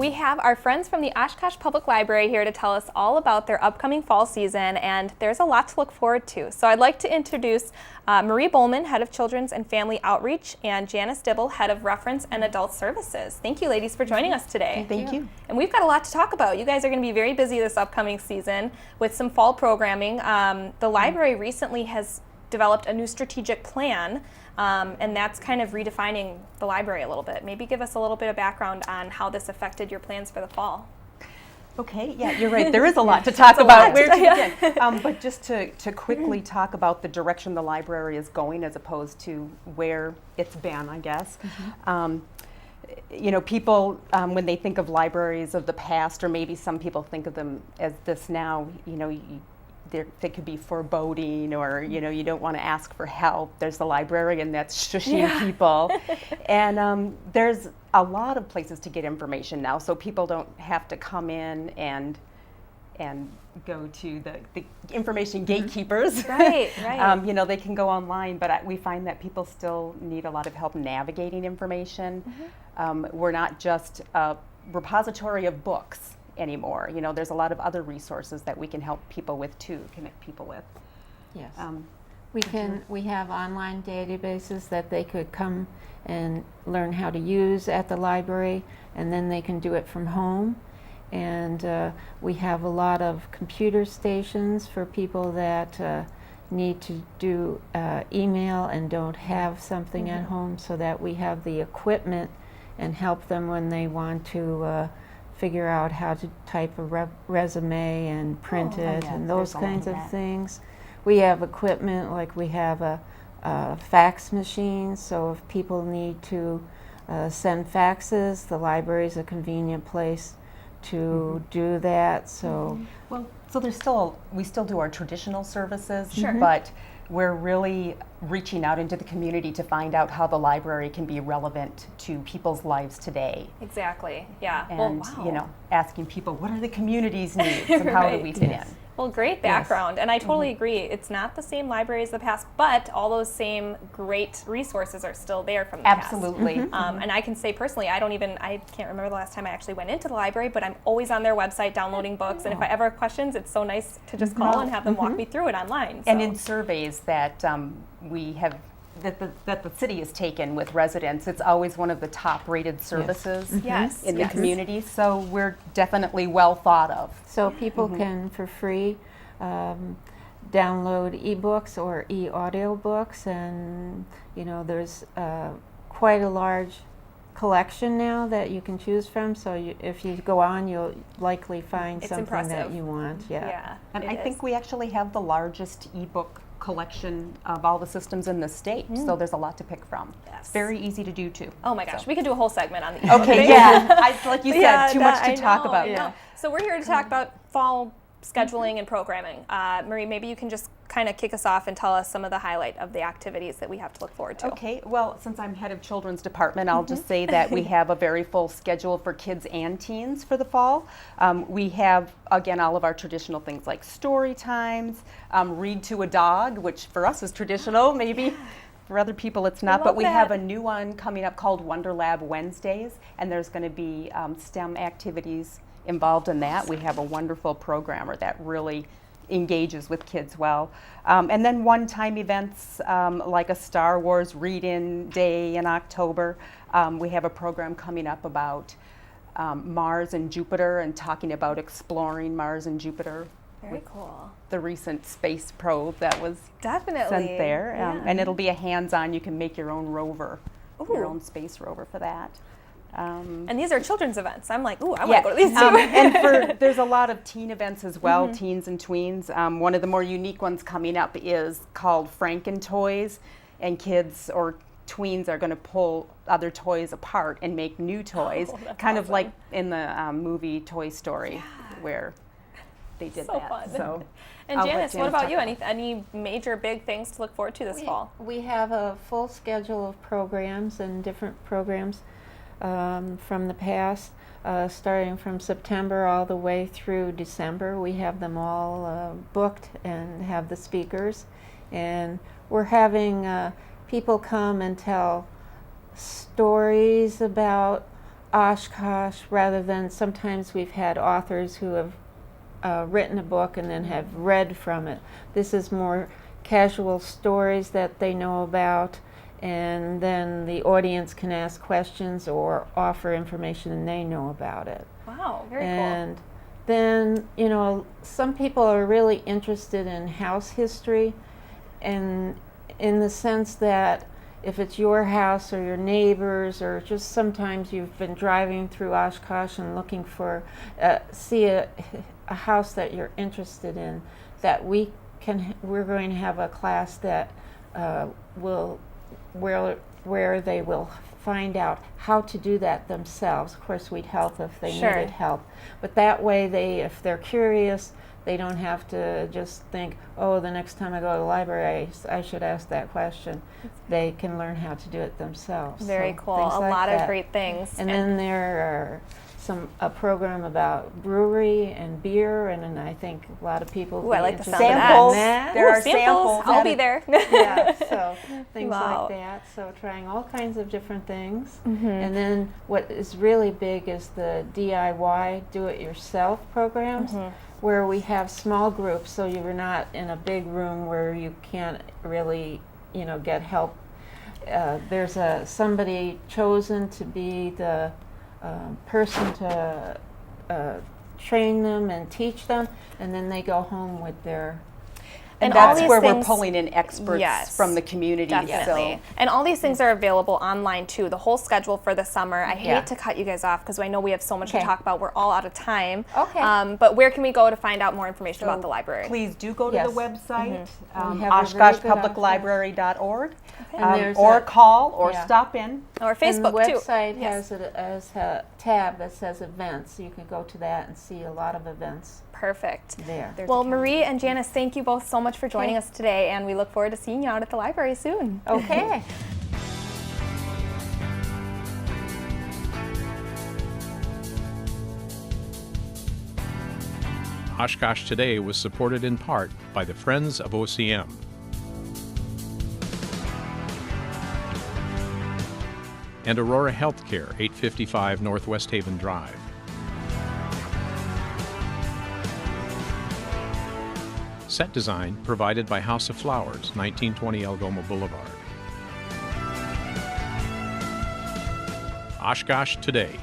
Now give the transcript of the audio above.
We have our friends from the Oshkosh Public Library here to tell us all about their upcoming fall season, and there's a lot to look forward to. So I'd like to introduce Marie Bowman, Head of Children's and Family Outreach, and Janice Dibble, Head of Reference and Adult Services. Thank you, ladies, for joining us today. Thank you. And we've got a lot to talk about. You guys are going to be very busy this upcoming season with some fall programming. The library recently has developed a new strategic plan, and that's kind of redefining the library a little bit. Maybe give us a little bit of background on how this affected your plans for the fall. Okay, yeah, you're right. There is a lot to talk about. Where to begin? But just to quickly talk about the direction the library is going as opposed to where it's been, I guess. You know, people, when they think of libraries of the past, or maybe some people think of them as this now, you know, they could be foreboding, or you know, you don't want to ask for help. There's the librarian that's shushing people, and there's a lot of places to get information now, so people don't have to come in and go to the information gatekeepers. Right. You know, they can go online, but we find that people still need a lot of help navigating information. We're not just a repository of books anymore. You know, there's a lot of other resources that we can help people with too, connect people with. Yes. We have online databases that they could come and learn how to use at the library, and then they can do it from home. And we have a lot of computer stations for people that need to do email and don't have something at home, so that we have the equipment and help them when they want to figure out how to type a resume and print it and those kinds of things. We have equipment, like we have a fax machine, so if people need to send faxes, the library is a convenient place to do that. So well, so we still do our traditional services, Sure. but we're really reaching out into the community to find out how the library can be relevant to people's lives today. Exactly. Yeah. And well, wow. you know, asking people, what are the community's needs and how do we fit in? Well, great background, and I totally agree. It's not the same library as the past, but all those same great resources are still there from the Absolutely. past. And I can say personally, I can't remember the last time I actually went into the library, but I'm always on their website downloading books, and if I ever have questions, it's so nice to just call and have them walk me through it online. And in surveys that we have, that the city has taken with residents, it's always one of the top rated services in the community, so we're definitely well thought of. So people can, for free, download ebooks or e-audio books, and you know, there's quite a large collection now that you can choose from, so if you go on, you'll likely find something that you want. And I think we actually have the largest ebook collection of all the systems in the state, so there's a lot to pick from. It's very easy to do too. Oh my gosh, we could do a whole segment on the ebook Okay, thing. like you said, too much to talk about. Yeah. So we're here to talk about fall scheduling and programming. Marie, maybe you can just kind of kick us off and tell us some of the highlight of the activities that we have to look forward to. Okay, well, since I'm head of children's department, I'll just say that we have a very full schedule for kids and teens for the fall. We have, again, all of our traditional things like story times, read to a dog, which for us is traditional, maybe for other people it's not, but we have a new one coming up called Wonder Lab Wednesdays, and there's going to be STEM activities involved in that. We have a wonderful programmer that really engages with kids well. And then one-time events like a Star Wars read-in day in October. We have a program coming up about Mars and Jupiter, and talking about exploring Mars and Jupiter. Very cool. The recent space probe that was sent there. Yeah. And it'll be a hands-on, you can make your own rover, your own space rover for that. And these are children's events. I'm like, ooh, I want to go to these too. And there's a lot of teen events as well, teens and tweens. One of the more unique ones coming up is called Franken Toys, and kids or tweens are going to pull other toys apart and make new toys, kind of like in the movie Toy Story, where they did that. Fun. So, and Janice, what about you? Any major big things to look forward to this fall? We have a full schedule of programs and different programs from the past, starting from September all the way through December. We have them all booked and have the speakers, and we're having people come and tell stories about Oshkosh, rather than sometimes we've had authors who have written a book and then have read from it. This is more casual stories that they know about, and then the audience can ask questions or offer information and they know about it. Wow, very cool. And then, you know, some people are really interested in house history, and in the sense that if it's your house or your neighbors, or just sometimes you've been driving through Oshkosh and looking for, see a house that you're interested in, that we're going to have a class that where they will find out how to do that themselves. Of course, we'd help if they Sure. needed help, but that way if they're curious, they don't have to just think, oh, the next time I go to the library, I should ask that question. They can learn how to do it themselves. Very So cool. things A like lot of that. great things. And then there are a program about brewery and beer, and I think a lot of people Ooh, I like the sound interested of in Samples. that. There Ooh, are samples. I'll be there. Yeah, so things Wow. like that. So trying all kinds of different things. Mm-hmm. And then what is really big is the DIY, do-it-yourself programs, Mm-hmm. where we have small groups, so you're not in a big room where you can't really, you know, get help. There's somebody chosen to be the person to train them and teach them, and then they go home with their. And all that's these where we're things- pulling in experts Yes, from the community. Definitely. So And all these things are available online too. The whole schedule for the summer. I hate Yeah. to cut you guys off because I know we have so much to Okay. talk about. We're all out of time. Okay. But where can we go to find out more information So about the library? please do go to Yes. the website, We have a very good OshkoshPublicLibrary.org, And there's or a- call or yeah. stop in. Or And Facebook the too. website Yes. has a tab that says events. You can go to that and see a lot of events Perfect. there. There's Well, a calendar. Marie and Janice, thank you both so much for joining us today, and we look forward to seeing you out at the library soon. Okay. Oshkosh Today was supported in part by the Friends of OCM. And Aurora Healthcare, 855 Northwest Haven Drive. Set design provided by House of Flowers, 1920 Algoma Boulevard. Oshkosh Today.